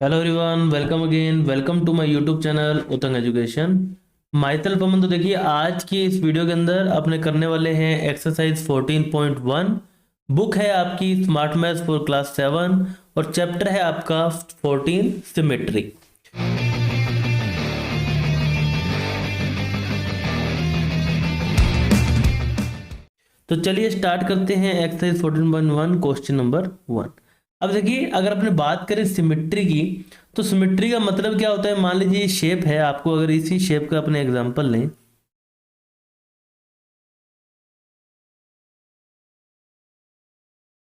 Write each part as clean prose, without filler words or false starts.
Hello everyone, welcome again, welcome to my YouTube channel Utang Education. माइतल पमन। तो देखिए, आज की इस वीडियो के अंदर अपने करने वाले हैं एक्सरसाइज 14.1। बुक है आपकी स्मार्ट मैथ्स फॉर क्लास 7 और चैप्टर है आपका 14 सिमेट्री। तो चलिए स्टार्ट करते हैं एक्सरसाइज 14.1 क्वेश्चन नंबर 1। अब देखिए, अगर अपने बात करें सिमेट्री की, तो सिमेट्री का मतलब क्या होता है। मान लीजिए शेप है, आपको अगर इसी शेप का अपने एग्जांपल लें,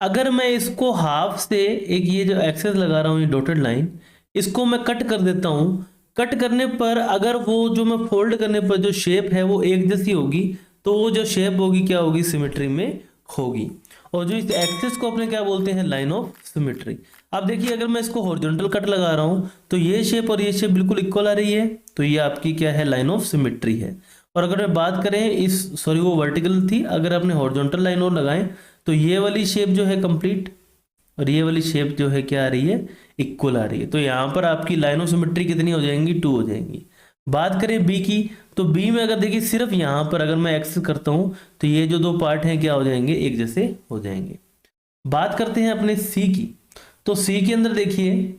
अगर मैं इसको हाफ से एक ये जो एक्सेस लगा रहा हूँ, ये डॉटेड लाइन, इसको मैं कट कर देता हूँ। कट करने पर अगर वो जो मैं फोल्ड करने पर जो शेप है वो एक जैसी होगी, तो वो जो शेप होगी क्या होगी, सिमेट्री में होगी। और जो इस एक्सेस को अपने क्या बोलते हैं, लाइन ऑफ सिमेट्री। अब देखिए, अगर मैं इसको हॉरिजॉन्टल कट लगा रहा हूँ तो ये शेप और ये शेप बिल्कुल इक्वल आ रही है, तो ये आपकी क्या है, लाइन ऑफ सिमेट्री है। और अगर मैं बात करें इस, सॉरी वो वर्टिकल थी, अगर आपने हॉरिजॉन्टल लाइन और लगाएं तो ये वाली शेप जो है कंप्लीट, और ये वाली शेप जो है क्या आ रही है, इक्वल आ रही है। तो यहाँ पर आपकी लाइन ऑफ सिमेट्री कितनी हो जाएंगी, 2 हो जाएंगी। बात करें बी की, तो बी में अगर देखिए सिर्फ यहाँ पर अगर मैं एक्स करता हूँ तो ये जो दो पार्ट हैं क्या हो जाएंगे, एक जैसे हो जाएंगे। बात करते हैं अपने सी की, तो सी के अंदर देखिए,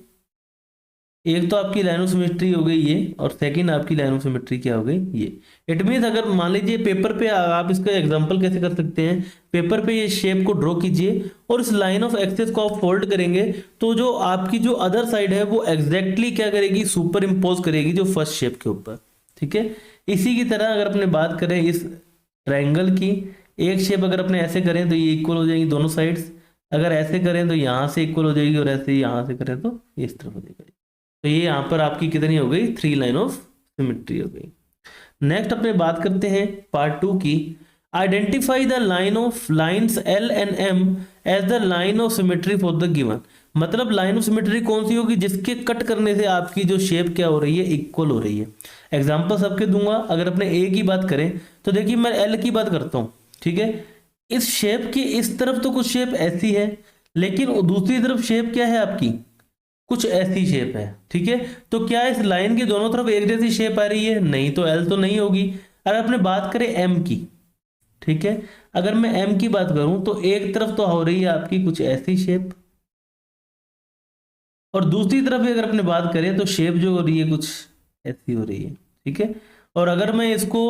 एक तो आपकी लाइन ऑफ सिमेट्री हो गई ये, और सेकंड आपकी लाइन ऑफ सिमेट्री क्या हो गई, ये। इट मीन्स अगर मान लीजिए पेपर पे, आप इसका एग्जांपल कैसे कर सकते हैं, पेपर पे ये शेप को ड्रॉ कीजिए और इस लाइन ऑफ एक्सेस को आप फोल्ड करेंगे, तो जो आपकी जो अदर साइड है वो एग्जैक्टली क्या करेगी, सुपर इम्पोज करेगी जो फर्स्ट शेप के ऊपर। ठीक है। इसी की तरह अगर अपने बात करें इस ट्रायंगल की, एक शेप अगर अपने ऐसे करें तो ये इक्वल हो जाएगी दोनों साइड्स, अगर ऐसे करें तो यहाँ से इक्वल हो जाएगी, और ऐसे यहाँ से करें तो इस तरफ हो जाएगी। तो ये यहाँ पर आपकी कितनी हो गई, 3 लाइन ऑफ सिमेट्री हो गई। नेक्स्ट अपने बात करते हैं पार्ट 2 की। Identify the line of lines L and M as the line of symmetry for the given. मतलब लाइन ऑफ सिमेट्री कौन सी होगी जिसके कट करने से आपकी जो शेप क्या हो रही है, इक्वल हो रही है। एग्जाम्पल सबके दूंगा। अगर अपने ए की बात करें तो देखिए, मैं एल की बात करता हूँ। ठीक है। इस शेप की इस तरफ तो कुछ शेप ऐसी है, लेकिन दूसरी तरफ शेप क्या है आपकी, कुछ ऐसी शेप है। ठीक है। तो क्या इस लाइन की दोनों तरफ एक जैसी शेप आ रही है, नहीं, तो एल तो नहीं होगी। अगर अपने बात करें एम की, ठीक है, अगर मैं एम की बात करूं तो एक तरफ तो हो रही है आपकी कुछ ऐसी शेप, और दूसरी तरफ भी अगर अपने बात करें तो शेप जो हो रही है कुछ ऐसी हो रही है। ठीक है। और अगर मैं इसको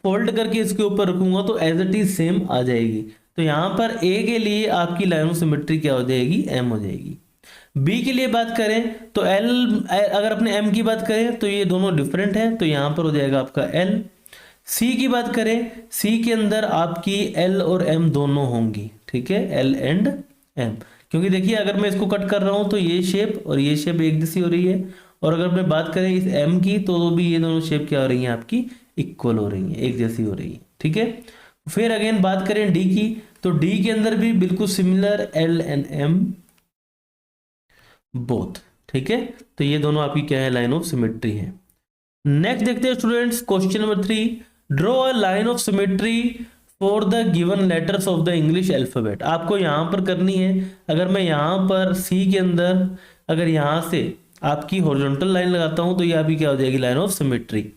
फोल्ड करके इसके ऊपर रखूंगा तो एज इट इज सेम आ जाएगी। तो यहां पर ए के लिए आपकी लाइन ऑफ सिमेट्री क्या हो जाएगी, एम हो जाएगी। बी के लिए बात करें तो एल, अगर अपने एम की बात करें तो ये दोनों डिफरेंट है, तो यहां पर हो जाएगा आपका एल। सी की बात करें, सी के अंदर आपकी एल और एम दोनों होंगी। ठीक है, एल एंड एम। क्योंकि देखिए, अगर मैं इसको कट कर रहा हूं तो ये शेप और ये शेप एक जैसी हो रही है, और अगर मैं बात करें इस एम की तो भी ये दोनों शेप क्या हो रही हैं आपकी, इक्वल हो रही हैं, एक जैसी हो रही है। ठीक है। फिर अगेन बात करें डी की, तो डी के अंदर भी बिल्कुल similar, L and M both. ठीक है। तो ये दोनों आपकी क्या है, लाइन ऑफ सिमेट्री है। नेक्स्ट देखते हैं students, question number 3। Draw a line of symmetry for the given letters of the English alphabet. आपको यहां पर करनी है, अगर मैं यहां पर सी के अंदर अगर यहां से आपकी हॉरिजॉन्टल लाइन लगाता हूं तो ये आपकी क्या हो जाएगी, लाइन ऑफ सिमेट्री।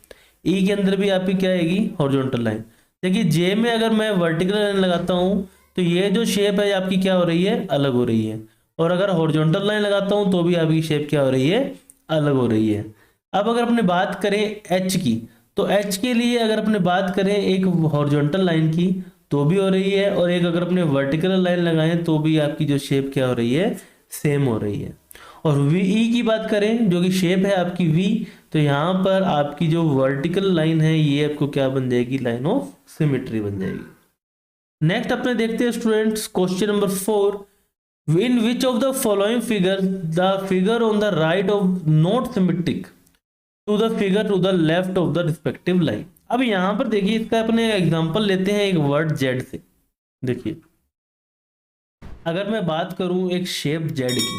ई के अंदर भी आपकी क्या आएगी, हॉरिजॉन्टल लाइन। देखिए, जे में अगर मैं वर्टिकल लाइन लगाता हूं तो ये जो शेप है आपकी क्या हो रही है, अलग हो रही है, और अगर हॉरिजॉन्टल लाइन लगाता हूं तो भी आपकी शेप क्या हो रही है, अलग हो रही है। अब अगर अपने बात करें एच की, तो एच के लिए अगर अपने बात करें एक हॉरिजॉन्टल लाइन की तो भी हो रही है, और एक अगर अपने वर्टिकल लाइन लगाएं तो भी आपकी जो शेप क्या हो रही है, सेम हो रही है। और वी ई की बात करें जो कि शेप है आपकी वी, तो यहाँ पर आपकी जो वर्टिकल लाइन है ये आपको क्या बन जाएगी, लाइन ऑफ सिमेट्री बन जाएगी। नेक्स्ट अपने देखते हैं students, question number 4। In which of the following figures the figure on the right of not symmetric to the figure to the left of the respective line। अब यहां पर देखिए, इसका अपने एग्जांपल लेते हैं एक वर्ड जेड से। देखिए, अगर मैं बात करूं एक शेप जेड की,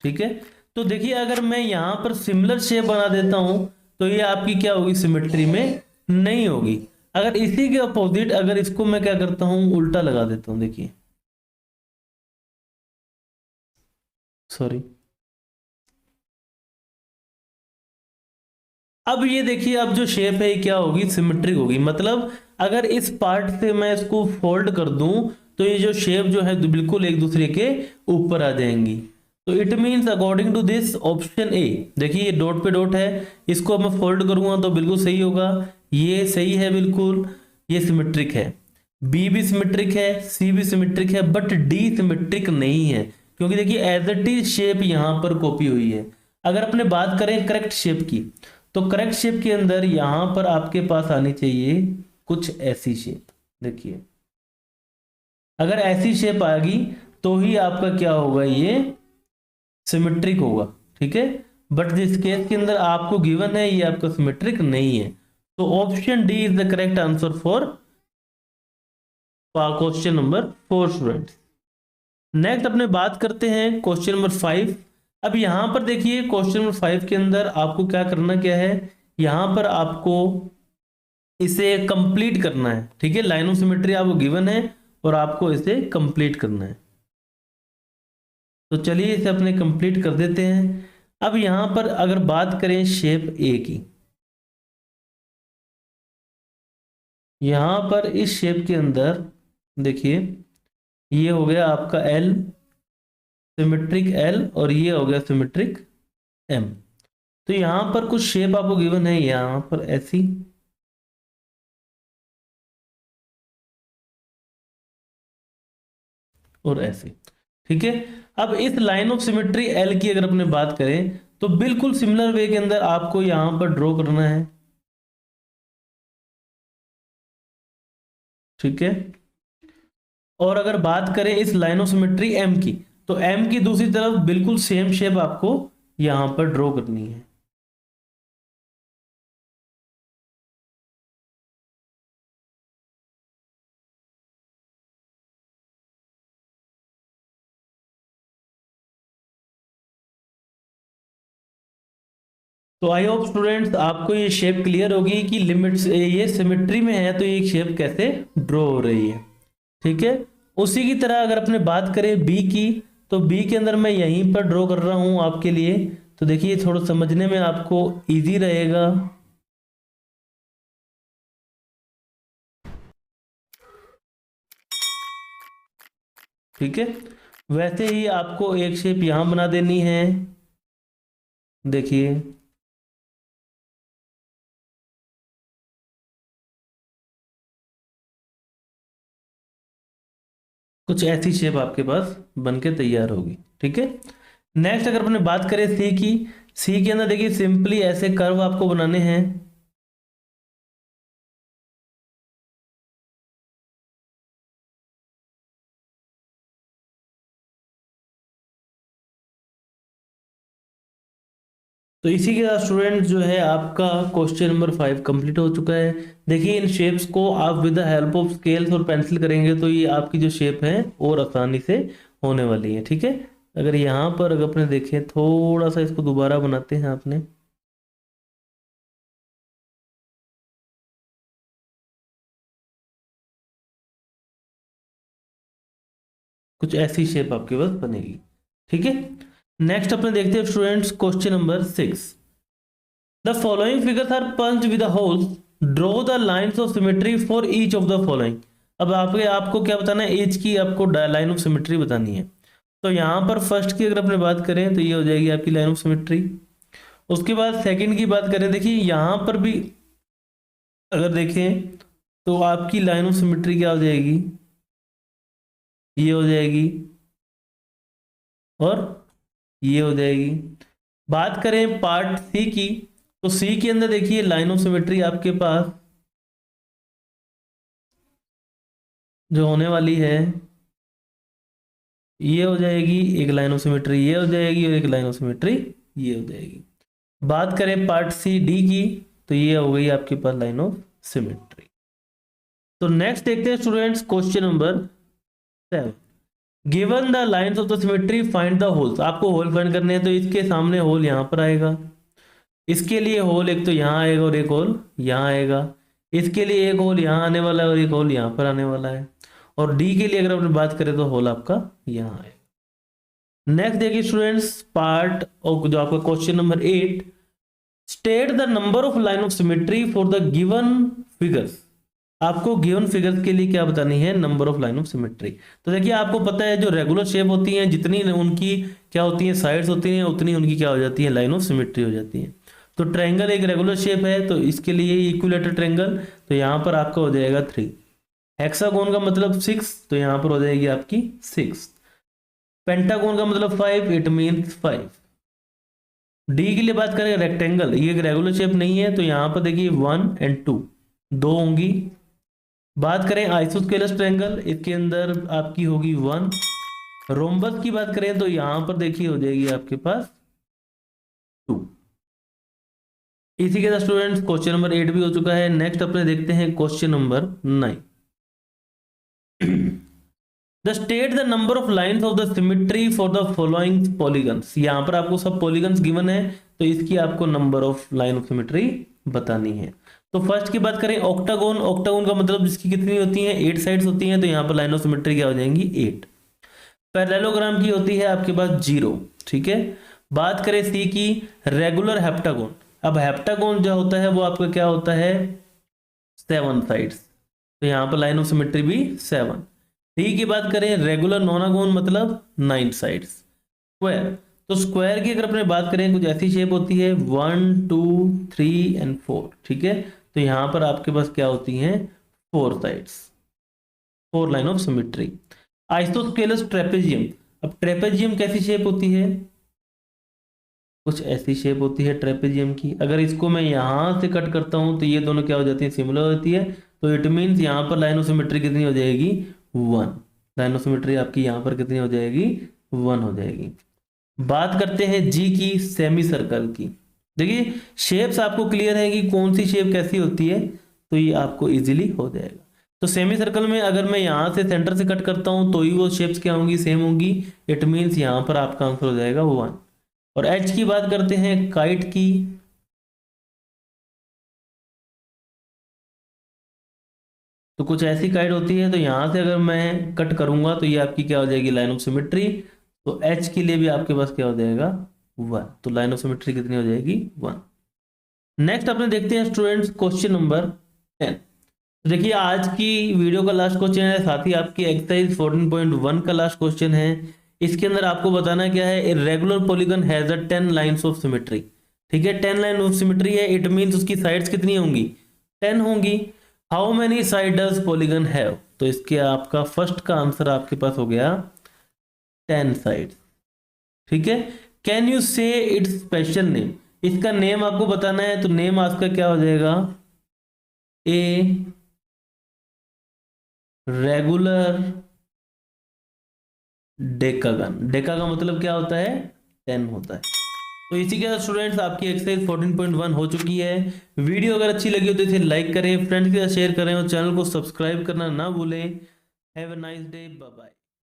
ठीक है, तो देखिए अगर मैं यहां पर सिमिलर शेप बना देता हूं तो ये आपकी क्या होगी, सिमेट्री में नहीं होगी। अगर इसी के अपोजिट अगर इसको मैं क्या करता हूं, उल्टा लगा देता हूं, देखिए, सॉरी, अब ये देखिए, अब जो शेप है ये क्या होगी, सिमेट्रिक होगी। मतलब अगर इस पार्ट से मैं इसको फोल्ड कर दूं तो ये जो शेप जो है बिल्कुल एक दूसरे के ऊपर आ जाएंगी। तो it means according to this option A, देखिए ये डॉट पे डॉट है, इसको मैं फोल्ड करूंगा तो बिल्कुल सही होगा, ये सही है बिल्कुल, ये सिमेट्रिक है। बी भी सिमेट्रिक है, सी भी सिमेट्रिक है, बट डी सिमेट्रिक नहीं है, क्योंकि देखिए एज इट इज शेप यहां पर कॉपी हुई है। अगर अपने बात करें करेक्ट शेप की, तो करेक्ट शेप के अंदर यहां पर आपके पास आनी चाहिए कुछ ऐसी शेप। देखिए अगर ऐसी शेप आ गई तो ही आपका क्या होगा, ये सिमेट्रिक होगा, ठीक है। बट जिस केस के अंदर आपको गिवन है ये आपका सिमेट्रिक नहीं है, तो option D is the correct answer for question number 4 students. Next अपने बात करते हैं क्वेश्चन नंबर 5। अब यहां पर देखिए क्वेश्चन नंबर 5 के अंदर आपको क्या करना क्या है, यहां पर आपको इसे कंप्लीट करना है, ठीक है। लाइन ऑफ सिमेट्री आपको गिवन है और आपको इसे कंप्लीट करना है। तो चलिए इसे अपने कंप्लीट कर देते हैं। अब यहां पर अगर बात करें शेप ए की, यहां पर इस शेप के अंदर देखिए ये हो गया आपका एल, सिमेट्रिक एल, और ये हो गया सिमेट्रिक एम। तो यहां पर कुछ शेप आपको गिवन है, यहां पर ऐसी, और ऐसी, ठीक है। अब इस लाइन ऑफ सिमेट्री एल की अगर अपने बात करें तो बिल्कुल सिमिलर वे के अंदर आपको यहां पर ड्रॉ करना है, ठीक है। और अगर बात करें इस लाइन ऑफ सिमेट्री एम की, तो एम की दूसरी तरफ बिल्कुल सेम शेप आपको यहां पर ड्रॉ करनी है। तो आई होप स्टूडेंट्स आपको ये शेप क्लियर होगी कि लिमिट्स ये सिमेट्री में है तो ये शेप कैसे ड्रॉ हो रही है, ठीक है। उसी की तरह अगर अपने बात करें बी की, तो बी के अंदर मैं यहीं पर ड्रॉ कर रहा हूं आपके लिए, तो देखिए थोड़ा समझने में आपको इजी रहेगा। ठीक है, वैसे ही आपको एक शेप यहां बना देनी है, देखिए कुछ ऐसी शेप आपके पास बनके तैयार होगी, ठीक है। नेक्स्ट अगर अपने बात करें सी की, सी के अंदर देखिए सिंपली ऐसे कर्व आपको बनाने हैं, तो इसी के साथ स्टूडेंट जो है आपका क्वेश्चन नंबर 5 कंप्लीट हो चुका है। देखिए इन शेप्स को आप with the help of scales और पेंसिल करेंगे तो ये आपकी जो शेप है और आसानी से होने वाली है, ठीक है। अगर यहाँ पर अगर अपने देखें थोड़ा सा इसको दोबारा बनाते हैं आपने, कुछ ऐसी शेप आपके पास बनेगी, ठीक है। नेक्स्ट अपने देखते हैं students question number 6। The following figures are punched with holes, draw the lines of symmetry for each of the following. अब आपको क्या बताना है, ईच की आपको लाइन ऑफ सिमेट्री बतानी है। तो यहाँ पर फर्स्ट की अगर अपने बात करें तो ये हो जाएगी आपकी लाइन ऑफ सिमेट्री। उसके बाद सेकंड की बात करें, देखिए यहाँ पर भी अगर देखें तो आपकी लाइन ऑफ सिमेट्री क्या हो जाएगी, ये हो जाएगी और ये हो जाएगी। बात करें पार्ट सी की, तो सी के अंदर देखिए लाइन ऑफ सिमेट्री आपके पास जो होने वाली है ये हो जाएगी, एक लाइन ऑफ सिमेट्री ये हो जाएगी और एक लाइन ऑफ सिमेट्री ये हो जाएगी। बात करें पार्ट सी डी की, तो ये हो गई आपके पास लाइन ऑफ सिमेट्री। तो नेक्स्ट देखते हैं students question number 7। Given the lines of the symmetry find the holes. आपको होल फाइंड करने हैं, तो इसके सामने होल यहां पर आएगा, इसके लिए होल एक तो यहाँ आएगा और एक होल यहाँ आएगा, इसके लिए एक होल यहाँ आने वाला है और एक होल यहाँ पर आने वाला है, और डी के लिए अगर अपन बात करें तो होल आपका यहाँ आएगा। नेक्स्ट देखिए स्टूडेंट्स पार्ट और जो आपका question number 8। State the number of line of symmetry for the given figures. आपको गिवन फिगर्स के लिए क्या बतानी है, number of line of symmetry. तो देखिए आपको पता है जो रेगुलर शेप होती हैं जितनी उनकी क्या होती है साइड्स होती हैं उतनी उनकी क्या हो जाती है लाइन ऑफ सिमेट्री हो जाती है। तो ट्रायंगल एक रेगुलर शेप है तो इसके लिए इक्विलेटरल ट्रायंगल, तो यहाँ पर आपका हो जाएगा 3। हेक्सागोन का मतलब 6, तो यहाँ पर हो जाएगी आपकी 6। पेंटागोन का मतलब 5, इट मीन्स 5। डी के लिए बात करें रेक्टेंगल, ये एक रेगुलर शेप नहीं है तो यहाँ पर देखिए 1 और 2 दो होंगी। बात करें आइसोस्केलस ट्रायंगल, इसके अंदर आपकी होगी 1। रोम्बस की बात करें तो यहां पर देखिए हो जाएगी आपके पास 2। इसी के साथ स्टूडेंट्स क्वेश्चन नंबर 8 भी हो चुका है। नेक्स्ट अपने देखते हैं question number 9। The state the number of lines of the symmetry for the following polygons. यहां पर आपको सब पॉलीगन्स गिवन है तो इसकी आपको number of line of symmetry बतानी है। तो फर्स्ट की बात करें ऑक्टागोन, ऑक्टागोन का मतलब जिसकी कितनी होती है 8 साइड्स होती हैं तो यहाँ पर लाइन ऑफ सिमेट्री क्या हो जाएंगी 8। पैरेललोग्राम की होती है आपके पास 0, ठीक है। बात करें सी की रेगुलर हेप्टागोन, अब हेप्टागोन जो होता है वो आपका क्या होता है 7 साइड्स, तो यहाँ पर लाइन ऑफ सिमेट्री भी 7। डी की बात करें रेगुलर नोनागोन मतलब 9 साइड्स। स्क्वायर, तो स्क्वायर की अगर अपने बात करें कुछ ऐसी शेप होती है 1 2 3 एंड 4, ठीक है। तो यहां पर आपके पास क्या होती हैं 4 sides, 4 line of symmetry. Isosceles trapezium, अब ट्रेपेजियम कैसी शेप होती है, कुछ ऐसी शेप होती है ट्रेपेजियम की। अगर इसको मैं यहां से कट करता हूं तो ये दोनों क्या हो जाती है सिमिलर होती है, तो इट मीन्स यहां पर लाइन ऑफ सिमेट्री कितनी हो जाएगी 1। लाइन ऑफ सिमेट्री आपकी यहां पर कितनी हो जाएगी 1 हो जाएगी। बात करते हैं जी की सेमी सर्कल की। देखिए शेप्स आपको क्लियर है कि कौन सी शेप कैसी होती है तो ये आपको इजीली हो जाएगा। तो सेमी सर्कल में अगर मैं यहां से सेंटर से कट करता हूं तो ही वो शेप्स क्या होंगी सेम होंगी, इट मीन्स यहां पर आपका आंसर हो जाएगा 1। और एच की बात करते हैं काइट की, तो कुछ ऐसी काइट होती है तो यहां से अगर मैं कट करूंगा तो ये आपकी क्या हो जाएगी लाइन ऑफ सिमेट्री, तो एच के लिए भी आपके पास क्या हो जाएगा 1, तो लाइन ऑफ सिमेट्री कितनी हो जाएगी 1। नेक्स्ट अपने देखते हैं स्टूडेंट्स क्वेश्चन नंबर 10। देखिए आज की वीडियो का लास्ट क्वेश्चन है, साथ ही आपकी एक्सरसाइज 14.1 का लास्ट क्वेश्चन है। इसके अंदर आपको बताना क्या है, a regular polygon has a 10 lines of symmetry, ठीक है। 10 लाइन ऑफ सिमेट्री है, इट मींस उसकी साइड्स कितनी होंगी 10 होंगी। How many side does polygon have, तो इसके आपका फर्स्ट का आंसर आपके पास हो गया 10 साइड, ठीक है। कैन यू से इट्स स्पेशल नेम, इसका नेम आपको बताना है तो नेम आपका क्या हो जाएगा ए रेगुलर डेकागन। डेका का मतलब क्या होता है 10 होता है। तो इसी के साथ स्टूडेंट्स आपकी एक्सरसाइज 14.1 हो चुकी है। वीडियो अगर अच्छी लगी हो तो इसे लाइक करें, फ्रेंड्स के साथ शेयर करें और चैनल को सब्सक्राइब करना ना भूलें। Have a nice day, bye bye.